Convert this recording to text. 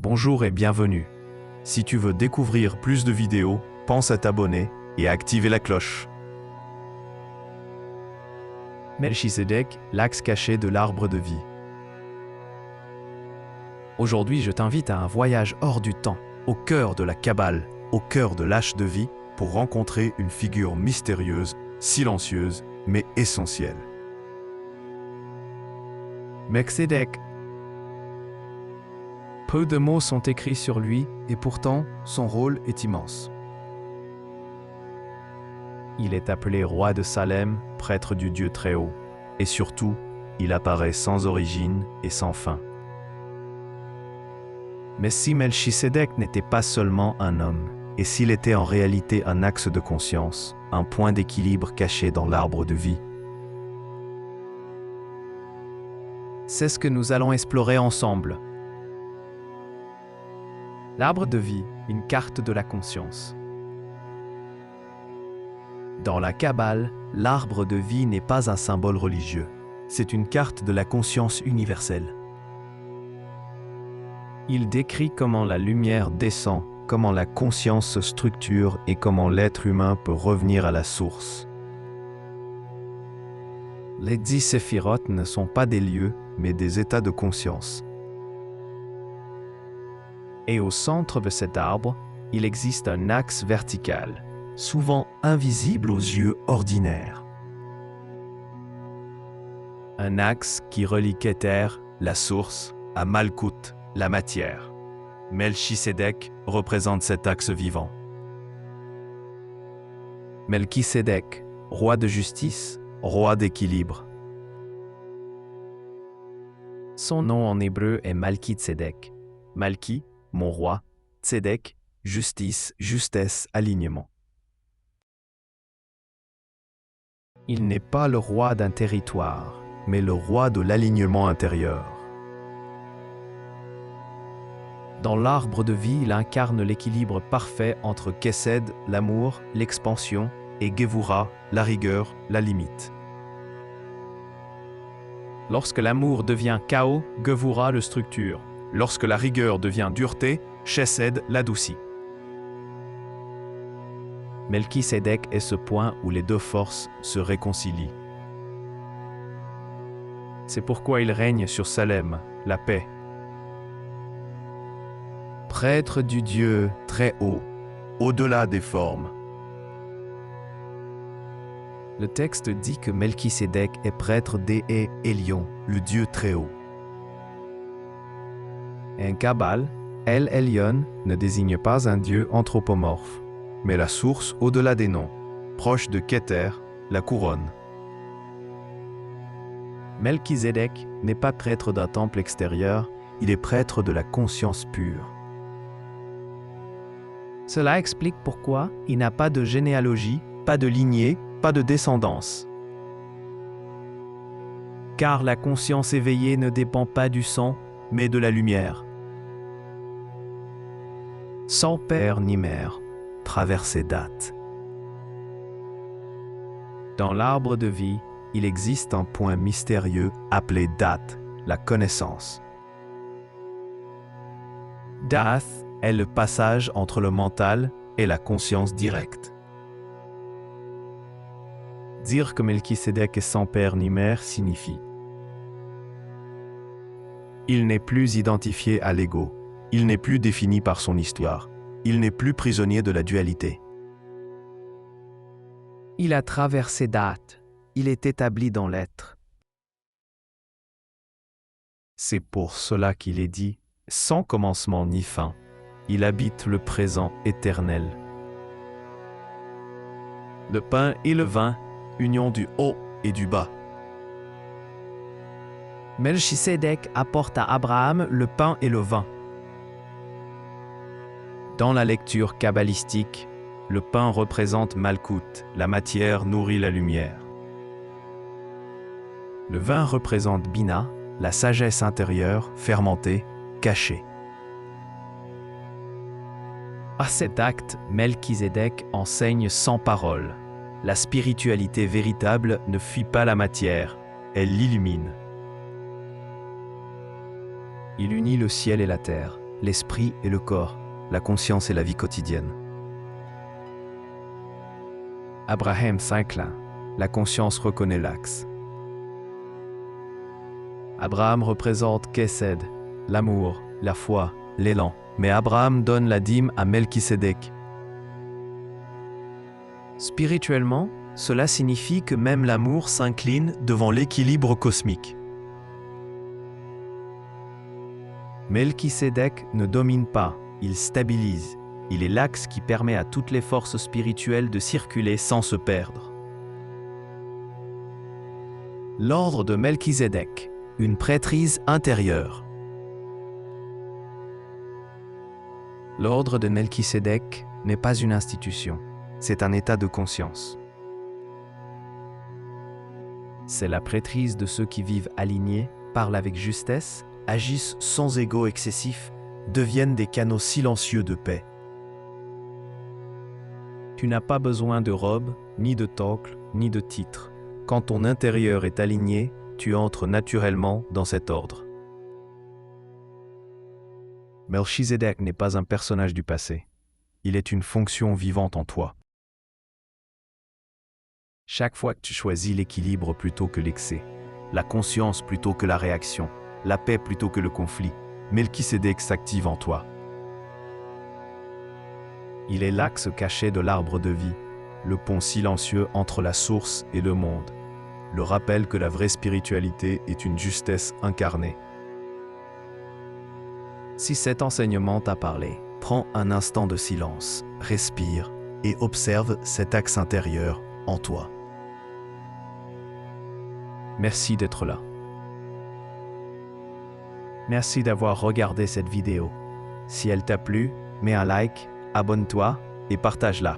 Bonjour et bienvenue. Si tu veux découvrir plus de vidéos, pense à t'abonner et à activer la cloche. Melchisédek, l'axe caché de l'arbre de vie. Aujourd'hui, je t'invite à un voyage hors du temps, au cœur de la Kabbale, au cœur de l'âge de vie, pour rencontrer une figure mystérieuse, silencieuse, mais essentielle. Melchisédek. Peu de mots sont écrits sur lui, et pourtant, son rôle est immense. Il est appelé roi de Salem, prêtre du Dieu Très-Haut, et surtout, il apparaît sans origine et sans fin. Mais si Melchisédek n'était pas seulement un homme, et s'il était en réalité un axe de conscience, un point d'équilibre caché dans l'arbre de vie, c'est ce que nous allons explorer ensemble. L'arbre de vie, une carte de la conscience. Dans la Kabbale, l'arbre de vie n'est pas un symbole religieux. C'est une carte de la conscience universelle. Il décrit comment la lumière descend, comment la conscience se structure et comment l'être humain peut revenir à la source. Les 10 séphirotes ne sont pas des lieux, mais des états de conscience. Et au centre de cet arbre, il existe un axe vertical, souvent invisible aux yeux ordinaires. Un axe qui relie Keter, la source, à Malkout, la matière. Melchisédek représente cet axe vivant. Melchisédek, roi de justice, roi d'équilibre. Son nom en hébreu est Malki-Tsedek. Malki, mon roi, Tzedek, justice, justesse, alignement. Il n'est pas le roi d'un territoire, mais le roi de l'alignement intérieur. Dans l'arbre de vie, il incarne l'équilibre parfait entre Kesed, l'amour, l'expansion, et Gevura, la rigueur, la limite. Lorsque l'amour devient chaos, Gevura le structure. Lorsque la rigueur devient dureté, Chesed l'adoucit. Melchisédek est ce point où les deux forces se réconcilient. C'est pourquoi il règne sur Salem, la paix. Prêtre du Dieu Très-Haut, au-delà des formes. Le texte dit que Melchisédek est prêtre d'E Elion, le Dieu Très-Haut. En Kabbale, El Elyon ne désigne pas un dieu anthropomorphe, mais la source au-delà des noms, proche de Keter, la couronne. Melchisédek n'est pas prêtre d'un temple extérieur, il est prêtre de la conscience pure. Cela explique pourquoi il n'a pas de généalogie, pas de lignée, pas de descendance. Car la conscience éveillée ne dépend pas du sang, mais de la lumière. Sans père ni mère, traversée date. Dans l'arbre de vie, il existe un point mystérieux appelé date, la connaissance. Dath est le passage entre le mental et la conscience directe. Dire que Melchisédek est sans père ni mère signifie: il n'est plus identifié à l'ego. Il n'est plus défini par son histoire. Il n'est plus prisonnier de la dualité. Il a traversé date. Il est établi dans l'être. C'est pour cela qu'il est dit, sans commencement ni fin. Il habite le présent éternel. Le pain et le vin, union du haut et du bas. Melchisédek apporte à Abraham le pain et le vin. Dans la lecture kabbalistique, le pain représente Malkout, la matière nourrit la lumière. Le vin représente Bina, la sagesse intérieure, fermentée, cachée. À cet acte, Melchisédek enseigne sans parole. La spiritualité véritable ne fuit pas la matière, elle l'illumine. Il unit le ciel et la terre. l'esprit et le corps, la conscience et la vie quotidienne. Abraham s'incline, la conscience reconnaît l'axe. Abraham représente Kesed, l'amour, la foi, l'élan, mais Abraham donne la dîme à Melchisédek. Spirituellement, cela signifie que même l'amour s'incline devant l'équilibre cosmique. Melchisédek ne domine pas, il stabilise. Il est l'axe qui permet à toutes les forces spirituelles de circuler sans se perdre. L'ordre de Melchisédek, une prêtrise intérieure. L'ordre de Melchisédek n'est pas une institution, c'est un état de conscience. C'est la prêtrise de ceux qui vivent alignés, parlent avec justesse, agissent sans ego excessif, deviennent des canaux silencieux de paix. Tu n'as pas besoin de robe, ni de temple, ni de titre. Quand ton intérieur est aligné, tu entres naturellement dans cet ordre. Melchisédek n'est pas un personnage du passé. Il est une fonction vivante en toi. Chaque fois que tu choisis l'équilibre plutôt que l'excès, la conscience plutôt que la réaction, la paix plutôt que le conflit, Melchisédek s'active en toi. Il est l'axe caché de l'arbre de vie, le pont silencieux entre la source et le monde, le rappel que la vraie spiritualité est une justesse incarnée. Si cet enseignement t'a parlé, prends un instant de silence, respire et observe cet axe intérieur en toi. Merci d'être là. Merci d'avoir regardé cette vidéo. Si elle t'a plu, mets un like, abonne-toi et partage-la.